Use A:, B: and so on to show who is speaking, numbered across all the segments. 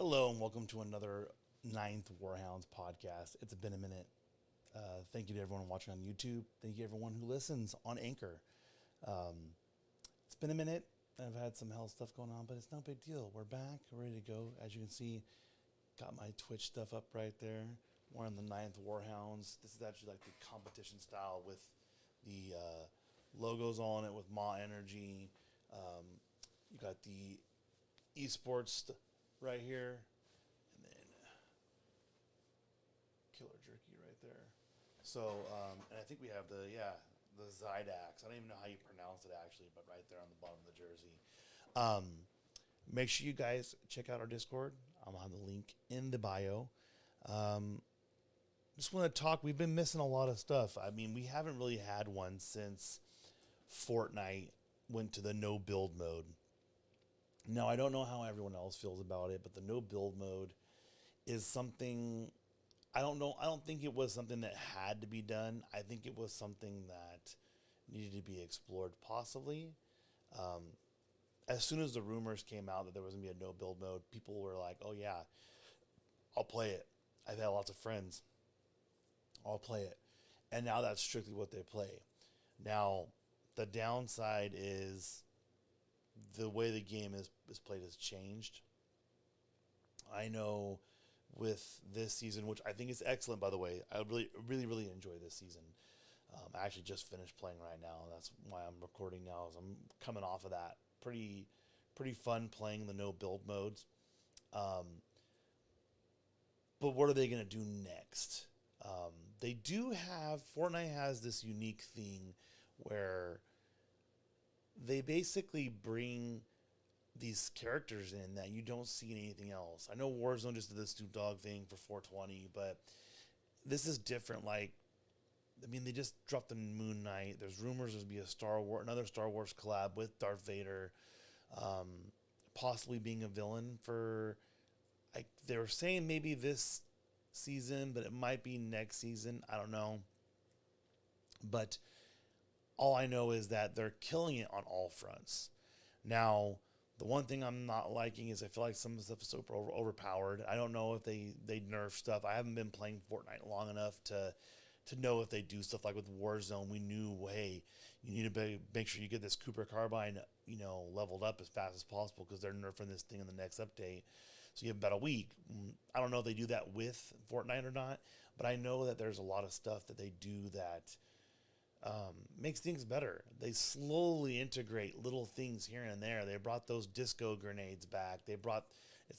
A: Hello and welcome to another Ninth Warhounds podcast. It's been a minute. Thank you to everyone watching on YouTube. Thank you to everyone who listens on Anchor. It's been a minute. I've had some health stuff going on, but it's no big deal. We're back. We're ready to go. As you can see, got my Twitch stuff up right there. We're on the Ninth Warhounds. This is actually like the competition style with the logos on it with Ma Energy. You got the esports right here, and then killer jerky right there. So, and I think we have the Zydax. I don't even know how you pronounce it actually, but right there on the bottom of the jersey. Make sure you guys check out our Discord. I'm on the link in the bio. Just want to talk. We've been missing a lot of stuff. I mean, we haven't really had one since Fortnite went to the no build mode. Now, I don't know how everyone else feels about it, but the no build mode is something I don't know. I don't think it was something that had to be done. I think it was something that needed to be explored, possibly. Um, as soon as the rumors came out that there was going to be a no build mode, people were like, oh, yeah, I'll play it. I've had lots of friends. I'll play it. And now that's strictly what they play. Now, the downside is the way the game is played has changed. I know with this season, which I think is excellent, by the way. I really enjoy this season. I actually just finished playing right now. That's why I'm recording now. Is I'm coming off of that. Pretty fun playing the no build modes. Um, but what are they going to do next? They do have Fortnite has this unique thing where they basically bring these characters in that you don't see in anything else. I know Warzone just did the Snoop Dogg thing for 420, but this is different. Like, I mean, they just dropped the Moon Knight. There's rumors there's be another Star Wars collab with Darth Vader, um, possibly being a villain for. Like they were saying maybe this season, but it might be next season. I don't know. But all I know is that they're killing it on all fronts. Now, the one thing I'm not liking is I feel like some of the stuff is super overpowered. I don't know if they nerf stuff. I haven't been playing Fortnite long enough to know if they do stuff like with Warzone. We knew, hey, you need to make sure you get this Cooper Carbine, leveled up as fast as possible because they're nerfing this thing in the next update. So you have about a week. I don't know if they do that with Fortnite or not, but I know that there's a lot of stuff that they do that makes things better. They slowly integrate little things here and there. They brought those disco grenades back. They brought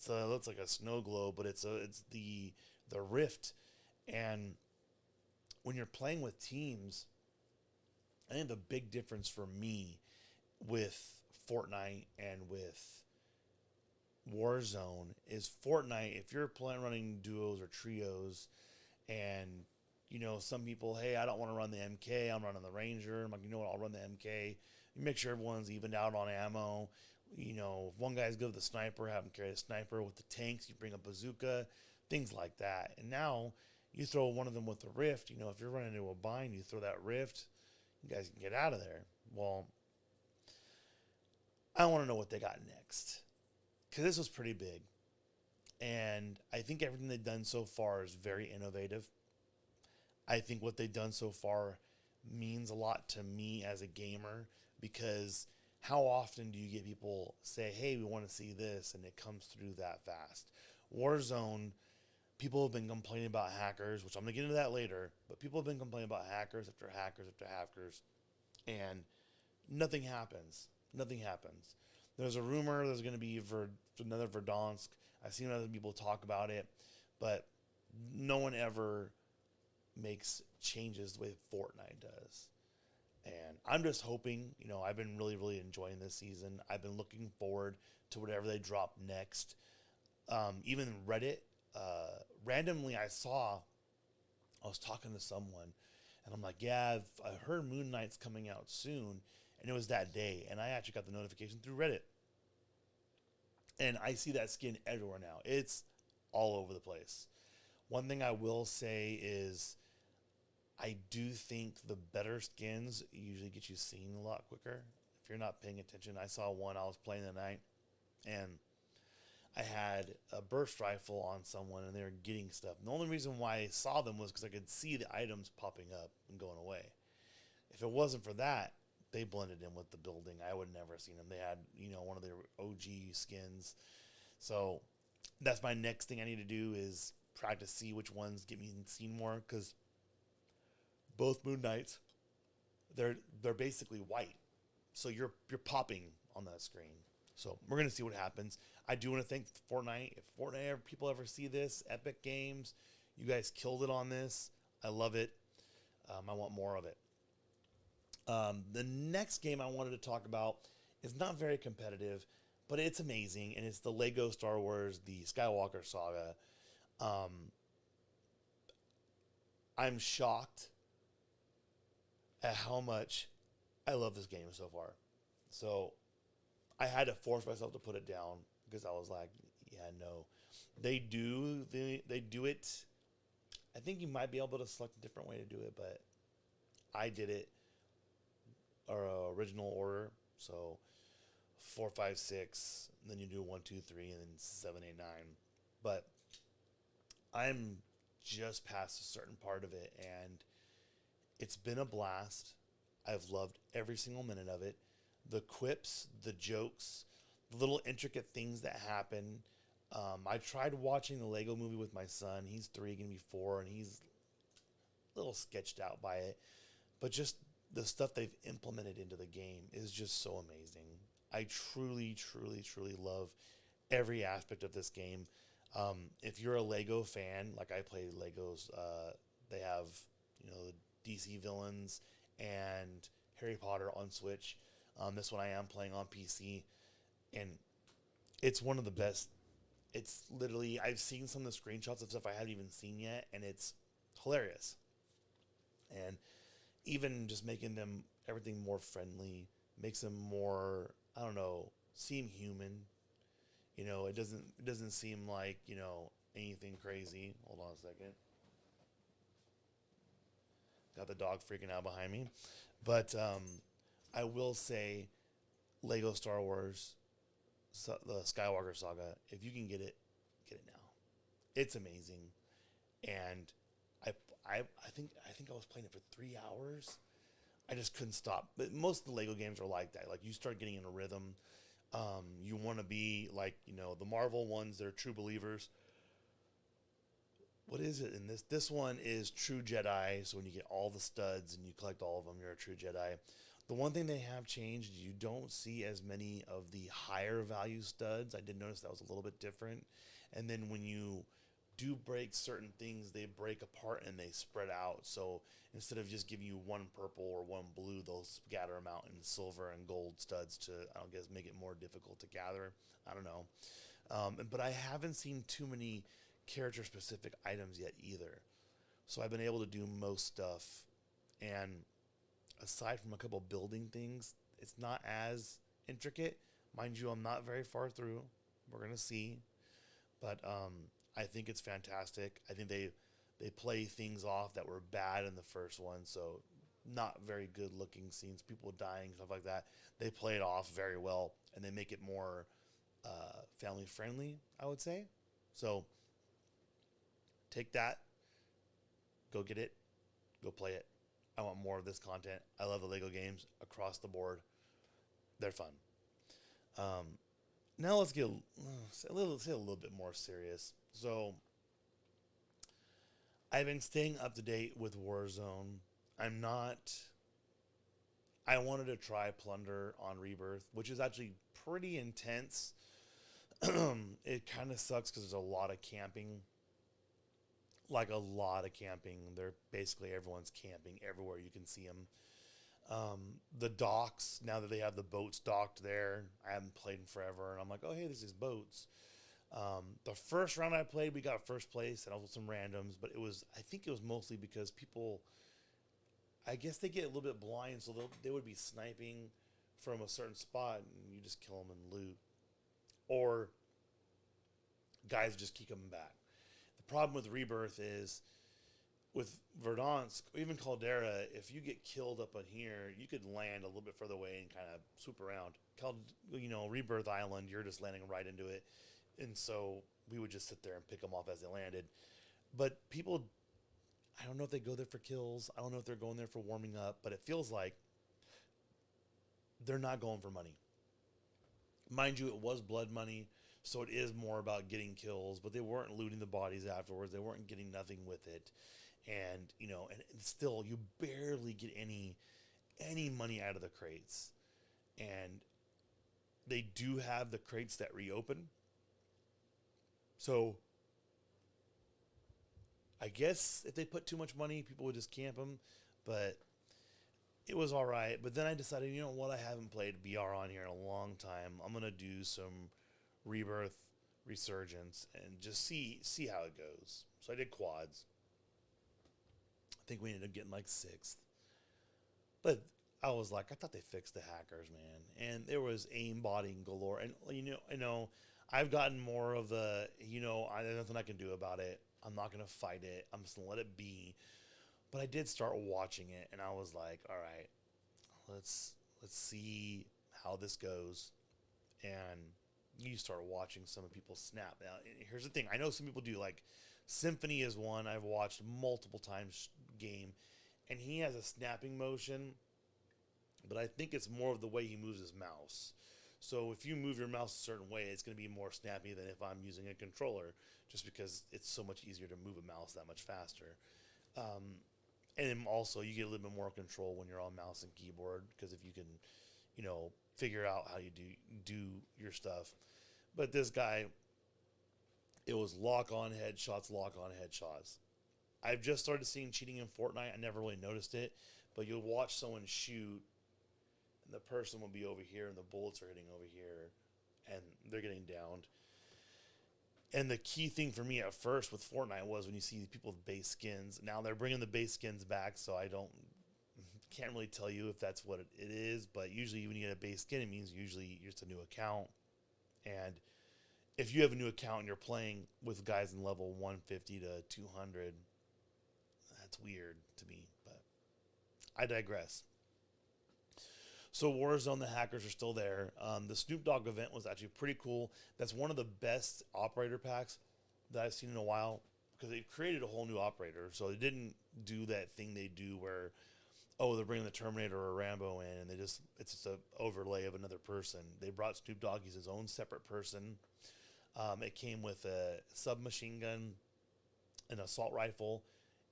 A: looks like a snow globe, but it's the rift. And when you're playing with teams, I think the big difference for me with Fortnite and with Warzone is Fortnite. If you're playing running duos or trios, and some people, hey, I don't want to run the MK. I'm running the Ranger. I'm like, you know what? I'll run the MK. You make sure everyone's evened out on ammo. If one guy's good with the sniper, have him carry a sniper. With the tanks, you bring a bazooka, things like that. And now you throw one of them with the rift. If you're running into a bind, you throw that rift. You guys can get out of there. Well, I want to know what they got next because this was pretty big. And I think everything they've done so far is very innovative. I think what they've done so far means a lot to me as a gamer because how often do you get people say, hey, we want to see this, and it comes through that fast? Warzone, people have been complaining about hackers, which I'm going to get into that later, but people have been complaining about hackers after hackers after hackers, and nothing happens. Nothing happens. There's a rumor there's going to be another Verdansk. I've seen other people talk about it, but no one ever makes changes the way Fortnite does. And I'm just hoping, I've been really enjoying this season. I've been looking forward to whatever they drop next. Even Reddit, randomly I was talking to someone, and I'm like, yeah, I've heard Moon Knight's coming out soon. And it was that day, and I actually got the notification through Reddit. And I see that skin everywhere now. It's all over the place. One thing I will say is I do think the better skins usually get you seen a lot quicker. If you're not paying attention, I saw one I was playing tonight, and I had a burst rifle on someone and they were getting stuff. And the only reason why I saw them was because I could see the items popping up and going away. If it wasn't for that, they blended in with the building. I would never have seen them. They had, one of their OG skins. So that's my next thing I need to do is practice, see which ones get me seen more, because both Moon Knights, they're basically white. So you're popping on that screen. So we're gonna see what happens. I do want to thank Fortnite. If Fortnite people ever see this, Epic Games, you guys killed it on this. I love it. I want more of it. The next game I wanted to talk about is not very competitive, but it's amazing, and it's the Lego Star Wars, the Skywalker Saga. Um, I'm shocked at how much I love this game so far. So I had to force myself to put it down because I was like, yeah, no. They do it. I think you might be able to select a different way to do it, but I did it original order. So 4, 5, 6, and then you do 1, 2, 3, and then 7, 8, 9. But I'm just past a certain part of it, and it's been a blast. I've loved every single minute of it. The quips, the jokes, the little intricate things that happen. I tried watching the Lego movie with my son. He's 3, gonna be 4, and he's a little sketched out by it. But just the stuff they've implemented into the game is just so amazing. I truly, truly, truly love every aspect of this game. If you're a Lego fan, like I play Legos, they have, the DC villains and Harry Potter on Switch. This one I am playing on PC, and it's one of the best. It's literally, I've seen some of the screenshots of stuff I haven't even seen yet, and it's hilarious. And even just making them everything more friendly makes them more, I don't know, seem human. It doesn't seem like, anything crazy. Hold on a second. Got the dog freaking out behind me. But I will say Lego Star Wars, the Skywalker Saga, if you can get it now. It's amazing. And I think I was playing it for 3 hours. I just couldn't stop. But most of the Lego games are like that. Like, you start getting in a rhythm. You want to be like, the Marvel ones, they're true believers. What is it in this? This one is True Jedi. So when you get all the studs and you collect all of them, you're a true Jedi. The one thing they have changed, you don't see as many of the higher value studs. I did notice that was a little bit different. And then when you do break certain things, they break apart and they spread out. So instead of just giving you one purple or one blue, they'll scatter them out in silver and gold studs to, I don't guess, make it more difficult to gather. I don't know. But I haven't seen too many character specific items yet either. So I've been able to do most stuff. And aside from a couple building things, it's not as intricate. Mind you, I'm not very far through. We're going to see. But I think it's fantastic. I think they play things off that were bad in the first one, so not very good looking scenes, people dying, stuff like that. They play it off very well, and they make it more family friendly, I would say. So take that, go get it, go play it. I want more of this content. I love the Lego games across the board. They're fun. Now let's get a little bit more serious. So I've been staying up to date with Warzone. I'm not. I wanted to try Plunder on Rebirth, which is actually pretty intense. It kind of sucks because there's a lot of camping. Like a lot of camping. They're basically everyone's camping everywhere you can see them. The docks, now that they have the boats docked there, I haven't played in forever, and I'm like, oh, hey, this is boats. The first round I played, we got first place, and I was with some randoms, but I think it was mostly because people, I guess they get a little bit blind, so they would be sniping from a certain spot, and you just kill them and loot. Or guys just keep coming back. The problem with Rebirth is, with Verdansk, or even Caldera, if you get killed up on here, you could land a little bit further away and kind of swoop around. Rebirth Island, you're just landing right into it. And so we would just sit there and pick them off as they landed. But people, I don't know if they go there for kills. I don't know if they're going there for warming up, but it feels like they're not going for money. Mind you, it was blood money, so it is more about getting kills, but they weren't looting the bodies afterwards. They weren't getting nothing with it. And, and still you barely get any money out of the crates. And they do have the crates that reopen. So I guess if they put too much money, people would just camp them. But it was all right. But then I decided, you know what? I haven't played BR on here in a long time. I'm gonna do some Rebirth, Resurgence, and just see how it goes. So I did quads. I think we ended up getting like sixth. But I was like, I thought they fixed the hackers, man. And there was aimbotting galore. And I've gotten more of the, there's nothing I can do about it. I'm not gonna fight it. I'm just gonna let it be. But I did start watching it, and I was like, all right, let's see how this goes. And you start watching some of people snap. Now, here's the thing. I know some people do, like, Symphony is one I've watched multiple times game, and he has a snapping motion, but I think it's more of the way he moves his mouse. So if you move your mouse a certain way, it's going to be more snappy than if I'm using a controller, just because it's so much easier to move a mouse that much faster. And also, you get a little bit more control when you're on mouse and keyboard, because if you can, figure out how you do your stuff. But this guy, it was lock on headshots, lock on headshots. I've just started seeing cheating in Fortnite. I never really noticed it, but you'll watch someone shoot, and the person will be over here, and the bullets are hitting over here, and they're getting downed. And the key thing for me at first with Fortnite was when you see people with base skins. Now they're bringing the base skins back, so can't really tell you if that's what it is. But usually when you get a base skin, it means usually it's a new account. And if you have a new account and you're playing with guys in level 150 to 200, that's weird to me. But I digress. So Warzone, the hackers are still there. The Snoop Dogg event was actually pretty cool. That's one of the best operator packs that I've seen in a while, because they've created a whole new operator. So they didn't do that thing they do where, they're bringing the Terminator or Rambo in, and it's just an overlay of another person. They brought Snoop Dogg. He's his own separate person. It came with a submachine gun, an assault rifle,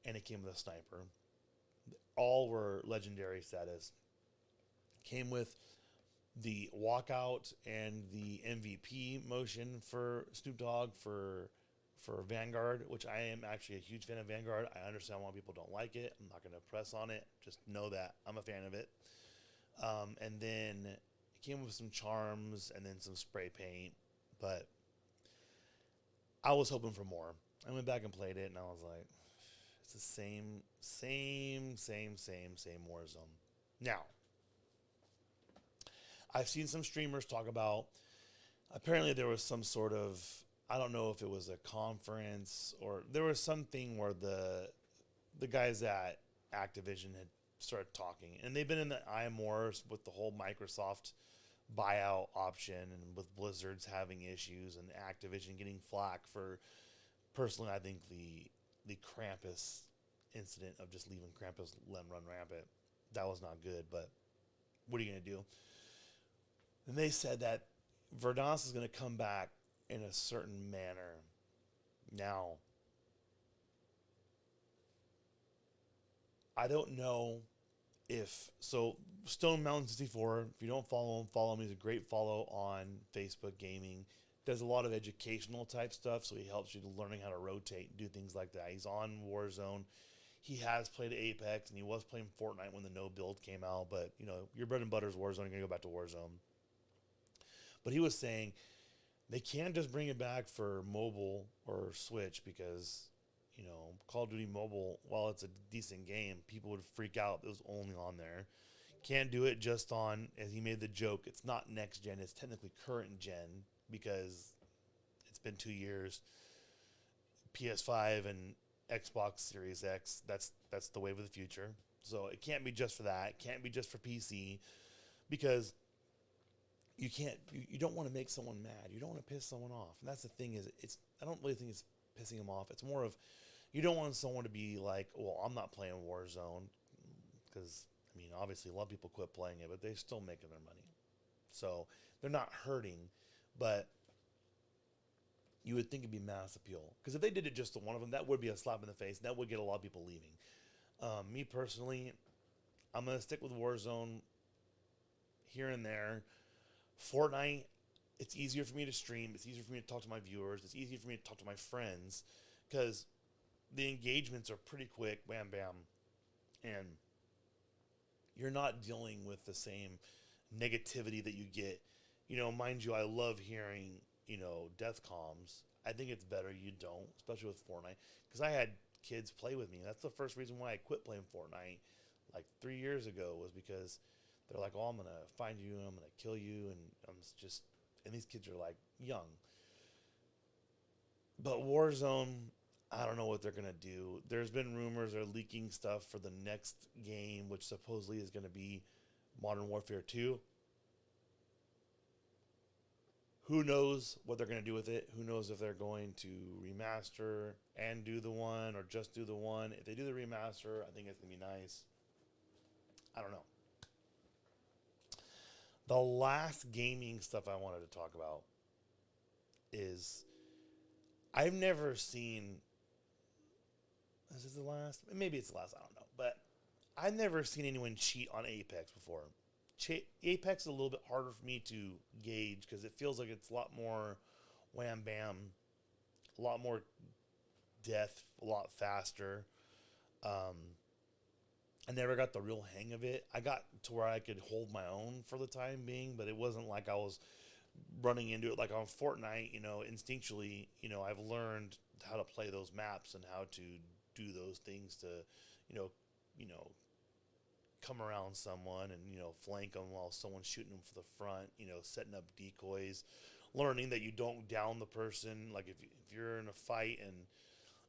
A: and it came with a sniper. All were legendary status. Came with the walkout and the MVP motion for Snoop Dogg for Vanguard, which I am actually a huge fan of Vanguard. I understand why people don't like it. I'm not going to press on it. Just know that I'm a fan of it. And then it came with some charms and then some spray paint. But I was hoping for more. I went back and played it, and I was like, it's the same Warzone. Now, I've seen some streamers talk about, apparently there was some sort of, I don't know if it was a conference or there was something where the guys at Activision had started talking, and they've been in the IM wars with the whole Microsoft buyout option, and with Blizzard's having issues and Activision getting flack for, personally, I think the Krampus incident of just leaving Krampus let him run rampant. That was not good, but what are you going to do? And they said that Verdansk is going to come back in a certain manner. Now, I don't know if... So, Stone Mountain 64, if you don't follow him, follow him. He's a great follow on Facebook Gaming. Does a lot of educational type stuff, so he helps you to learning how to rotate and do things like that. He's on Warzone. He has played Apex, and he was playing Fortnite when the no build came out. But, your bread and butter is Warzone. You're going to go back to Warzone. But he was saying they can't just bring it back for mobile or Switch, because, Call of Duty Mobile, while it's a decent game, people would freak out it was only on there. Can't do it just on, as he made the joke, it's not next gen, it's technically current gen, because it's been 2 years. PS5 and Xbox Series X, that's the wave of the future. So it can't be just for that. It can't be just for PC, because you can't, you don't want to make someone mad. You don't want to piss someone off. And that's the thing is, I don't really think it's pissing them off. It's more of, you don't want someone to be like, well, I'm not playing Warzone because, I mean, obviously a lot of people quit playing it, but they're still making their money. So they're not hurting, but you would think it'd be mass appeal. Because if they did it just to one of them, that would be a slap in the face. That would get a lot of people leaving. Me personally, I'm going to stick with Warzone here and there. Fortnite, it's easier for me to stream. It's easier for me to talk to my viewers. It's easier for me to talk to my friends because the engagements are pretty quick, bam, bam. And you're not dealing with the same negativity that you get. Mind you, I love hearing, death comms. I think it's better you don't, especially with Fortnite, because I had kids play with me. That's the first reason why I quit playing Fortnite like 3 years ago, was because they're like, oh, I'm going to find you, I'm going to kill you, and and these kids are like young. But Warzone, I don't know what they're going to do. There's been rumors they're leaking stuff for the next game, which supposedly is going to be Modern Warfare 2. Who knows what they're going to do with it? Who knows if they're going to remaster and do the one or just do the one? If they do the remaster, I think it's going to be nice. I don't know. The last gaming stuff I wanted to talk about is I've never seen. Is this the last? Maybe it's the last. I don't know. But I've never seen anyone cheat on Apex before. Apex is a little bit harder for me to gauge because it feels like it's a lot more wham bam, a lot more death, a lot faster. I never got the real hang of it. I got to where I could hold my own for the time being, but it wasn't like I was running into it like on Fortnite. Instinctually, I've learned how to play those maps and how to do those things to, you know, come around someone and, flank them while someone's shooting them from the front, setting up decoys, learning that you don't down the person. Like if you're in a fight and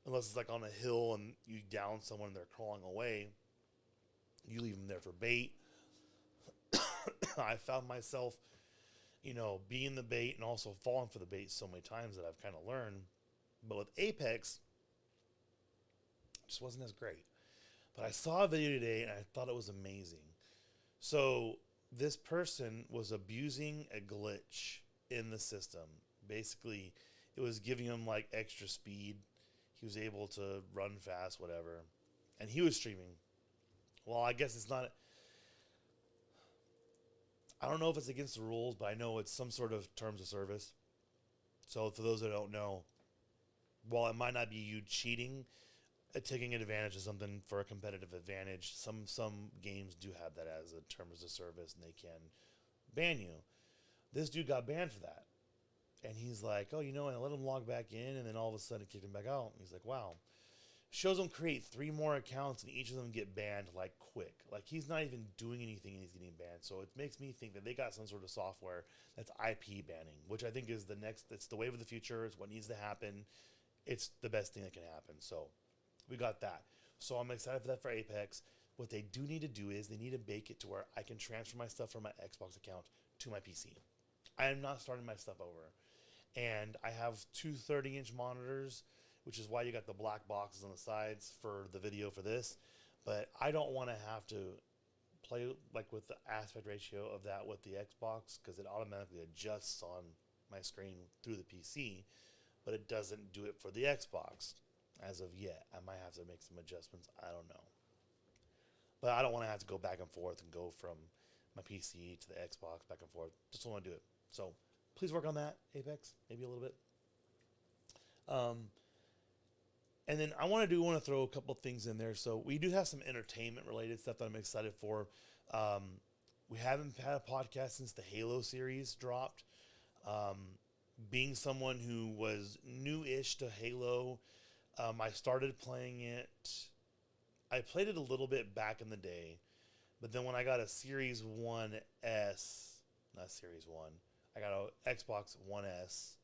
A: unless it's like on a hill and you down someone and they're crawling away, you leave them there for bait. I found myself, being the bait and also falling for the bait so many times that I've kind of learned. But with Apex, it just wasn't as great. But I saw a video today and I thought it was amazing. So this person was abusing a glitch in the system. Basically, it was giving him like extra speed. He was able to run fast, whatever. And he was streaming. Well, I guess it's not. I don't know if it's against the rules, but I know it's some sort of terms of service. So for those that don't know, while it might not be you cheating, taking advantage of something for a competitive advantage, some games do have that as a terms of service, and they can ban you. This dude got banned for that. And he's like, oh, and I let him log back in, and then all of a sudden it kicked him back out. And he's like, wow. Shows him create 3 more accounts, and each of them get banned, like, quick. Like, he's not even doing anything, and he's getting banned. So it makes me think that they got some sort of software that's IP banning, which I think is it's the wave of the future. It's what needs to happen. It's the best thing that can happen. So we got that. So I'm excited for that for Apex. What they do need to do is they need to make it to where I can transfer my stuff from my Xbox account to my PC. I am not starting my stuff over. And I have 2 30-inch monitors, which is why you got the black boxes on the sides for the video for this. But I don't want to have to play like with the aspect ratio of that with the Xbox because it automatically adjusts on my screen through the PC, but it doesn't do it for the Xbox as of yet. I might have to make some adjustments. I don't know. But I don't want to have to go back and forth and go from my PC to the Xbox back and forth. Just don't want to do it. So please work on that, Apex, maybe a little bit. And then I want to throw a couple things in there. So we do have some entertainment related stuff that I'm excited for. We haven't had a podcast since the Halo series dropped. Being someone who was new-ish to Halo, I started playing it. I played it a little bit back in the day, but then when I got a Series 1S, not Series 1, I got an Xbox One S.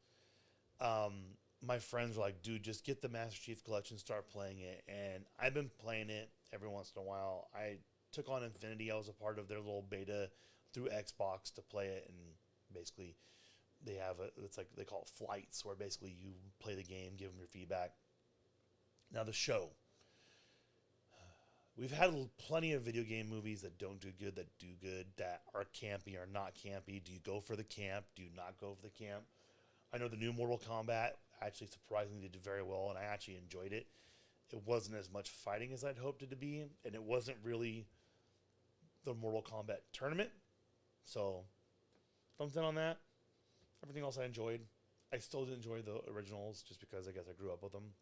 A: My friends were like, dude, just get the Master Chief Collection, start playing it. And I've been playing it every once in a while. I took on Infinity. I was a part of their little beta through Xbox to play it and Basically, they have it's like they call it flights, where basically you play the game, give them your feedback. Now the show. We've had plenty of video game movies that don't do good, that do good, that are campy or not campy. Do you go for the camp? Do you not go for the camp? I know the new Mortal Kombat actually surprisingly did very well, and I actually enjoyed it. It wasn't as much fighting as I'd hoped it to be, and it wasn't really the Mortal Kombat tournament. So, thumbs down on that. Everything else I enjoyed. I still did enjoy the originals just because I guess I grew up with them.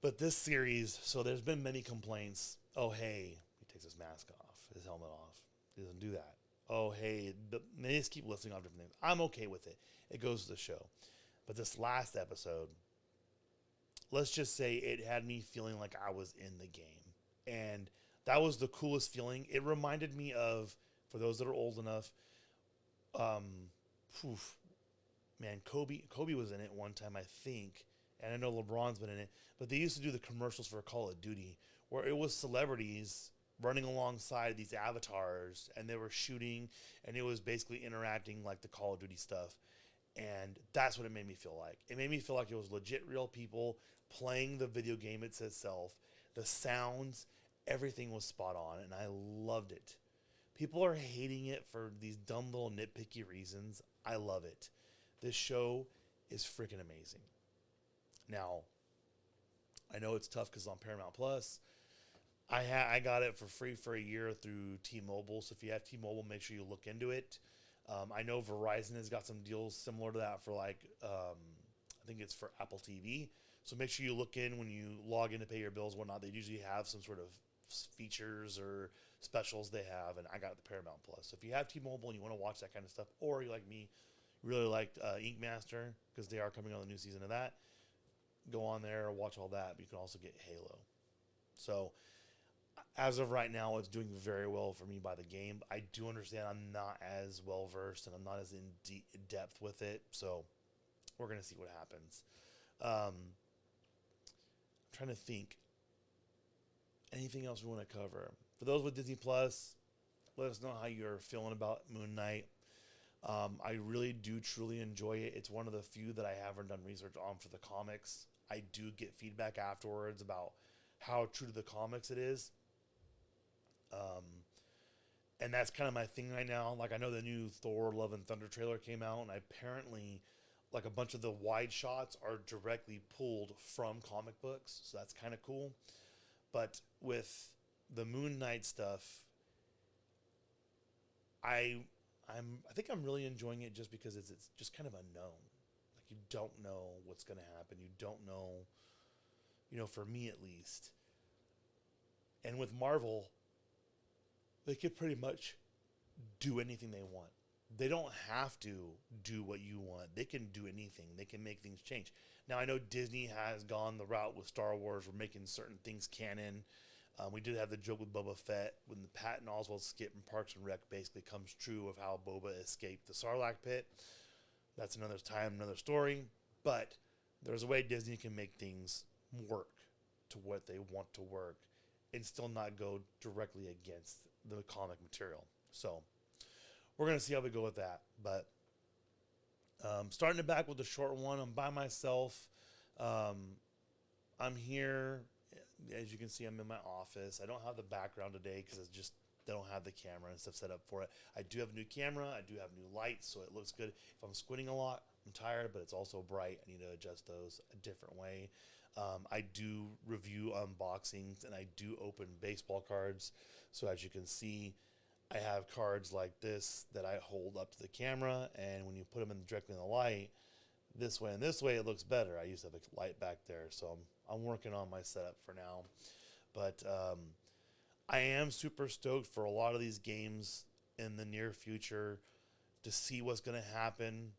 A: But this series, so there's been many complaints. Oh, hey, he takes his mask off, his helmet off. He doesn't do that. Oh, hey, they just keep listing off different things. I'm okay with it. It goes to the show. But this last episode, let's just say it had me feeling like I was in the game. And that was the coolest feeling. It reminded me of, for those that are old enough, man, Kobe was in it one time, I think. And I know LeBron's been in it, but they used to do the commercials for Call of Duty where it was celebrities running alongside these avatars and they were shooting and it was basically interacting like the Call of Duty stuff. And that's what it made me feel like. It made me feel like it was legit real people playing the video game itself. The sounds, everything was spot on and I loved it. People are hating it for these dumb little nitpicky reasons. I love it. This show is freaking amazing. Now, I know it's tough because on Paramount Plus, I got it for free for a year through T-Mobile. So if you have T-Mobile, make sure you look into it. I know Verizon has got some deals similar to that for I think it's for Apple TV. So make sure you look in when you log in to pay your bills and whatnot. They usually have some sort of features or specials they have, and I got the Paramount Plus. So if you have T-Mobile and you want to watch that kind of stuff, or you like me, really liked Ink Master because they are coming on the new season of that, go on there, watch all that, but you can also get Halo. So, as of right now, it's doing very well for me by the game. I do understand I'm not as well versed and I'm not as in depth with it, so we're going to see what happens. I'm trying to think. Anything else we want to cover? For those with Disney Plus, let us know how you're feeling about Moon Knight. I really do truly enjoy it. It's one of the few that I haven't done research on for the comics. I do get feedback afterwards about how true to the comics it is. And that's kind of my thing right now. Like, I know the new Thor Love and Thunder trailer came out, and apparently, like, a bunch of the wide shots are directly pulled from comic books. So that's kind of cool. But with the Moon Knight stuff, I think I'm really enjoying it just because it's just kind of unknown. Like, you don't know what's going to happen. You don't know, for me at least. And with Marvel, they can pretty much do anything they want. They don't have to do what you want. They can do anything. They can make things change. Now, I know Disney has gone the route with Star Wars. We're making certain things canon. We did have the joke with Boba Fett when the Patton Oswalt skit in Parks and Rec basically comes true of how Boba escaped the Sarlacc pit. That's another time, another story. But there's a way Disney can make things work to what they want to work and still not go directly against the comic material. So we're going to see how we go with that. But starting it back with the short one, I'm by myself. I'm here. As you can see, I'm in my office. I don't have the background today because they don't have the camera and stuff set up for it. I do have a new camera. I do have new lights, so it looks good. If I'm squinting a lot, I'm tired, but it's also bright. I need to adjust those a different way. I do review unboxings, and I do open baseball cards. So as you can see, I have cards like this that I hold up to the camera, and when you put them directly in the light, this way and this way, it looks better. I used to have a light back there, so I'm working on my setup for now. But I am super stoked for a lot of these games in the near future to see what's going to happen.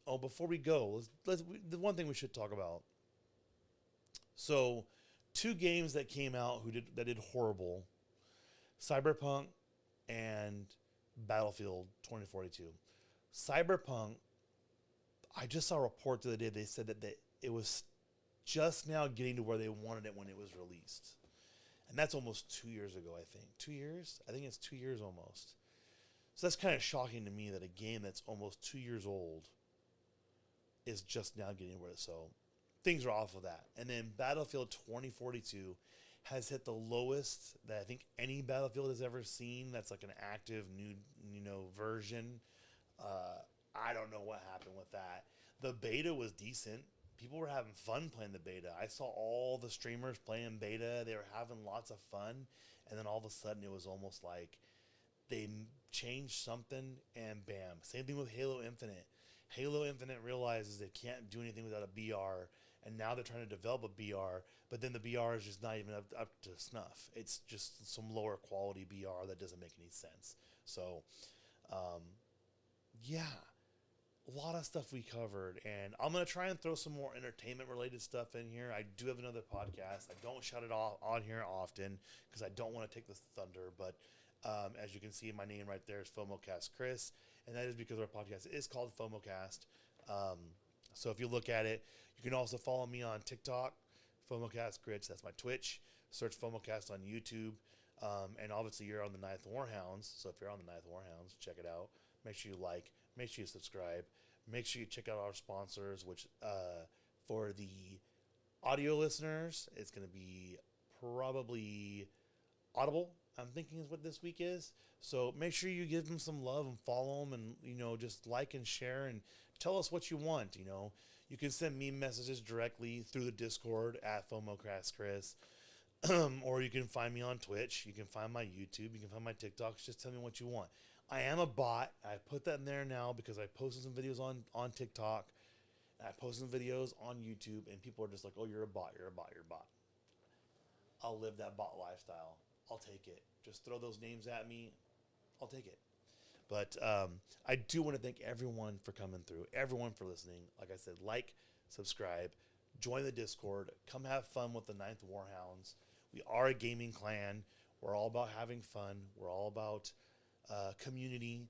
A: Oh, before we go, the one thing we should talk about. So, 2 games that came out that did horrible: Cyberpunk and Battlefield 2042. Cyberpunk, I just saw a report the other day. They said that it was just now getting to where they wanted it when it was released. And that's almost 2 years ago, I think. 2 years? I think it's 2 years almost. So that's kind of shocking to me that a game that's almost 2 years old is just now getting rid of. So things are off of that. And then Battlefield 2042 has hit the lowest that I think any Battlefield has ever seen. That's like an active new, version. I don't know what happened with that. The beta was decent. People were having fun playing the beta. I saw all the streamers playing beta. They were having lots of fun. And then all of a sudden it was almost like they changed something and bam. Same thing with Halo Infinite. Halo Infinite realizes they can't do anything without a BR, and now they're trying to develop a BR, but then the BR is just not even up to snuff. It's just some lower quality BR that doesn't make any sense. So, yeah, a lot of stuff we covered, and I'm going to try and throw some more entertainment-related stuff in here. I do have another podcast. I don't shout it off on here often because I don't want to take the thunder, but as you can see, my name right there is FOMOcast Chris, and that is because our podcast is called FOMOcast. So if you look at it, you can also follow me on TikTok, FOMOcast Chris. That's my Twitch. Search FOMOcast on YouTube, and obviously you're on the Ninth Warhounds. So if you're on the Ninth Warhounds, check it out. Make sure you like. Make sure you subscribe. Make sure you check out our sponsors, which for the audio listeners, it's going to be probably Audible, I'm thinking is what this week is. So make sure you give them some love and follow them, and just like and share and tell us what you want. You can send me messages directly through the Discord at FOMOcast Chris, or you can find me on Twitch. You can find my YouTube. You can find my TikToks. Just tell me what you want. I am a bot. I put that in there now because I posted some videos on TikTok. And I posted some videos on YouTube, and people are just like, "Oh, you're a bot. You're a bot. You're a bot." I'll live that bot lifestyle. I'll take it. Just throw those names at me. I'll take it. But I do want to thank everyone for coming through, everyone for listening. Like I said, like, subscribe, join the Discord, come have fun with the Ninth Warhounds. We are a gaming clan. We're all about having fun. We're all about community.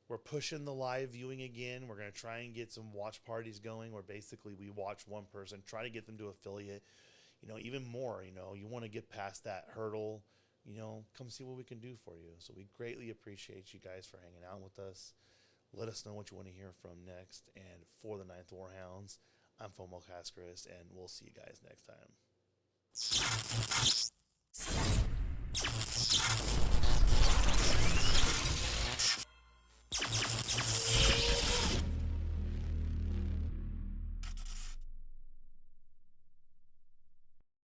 A: We're pushing the live viewing again. We're going to try and get some watch parties going where basically we watch one person, try to get them to affiliate. Even more, you want to get past that hurdle, come see what we can do for you. So we greatly appreciate you guys for hanging out with us. Let us know what you want to hear from next. And for the Ninth Warhounds, I'm FOMOcast Chris, and we'll see you guys next time.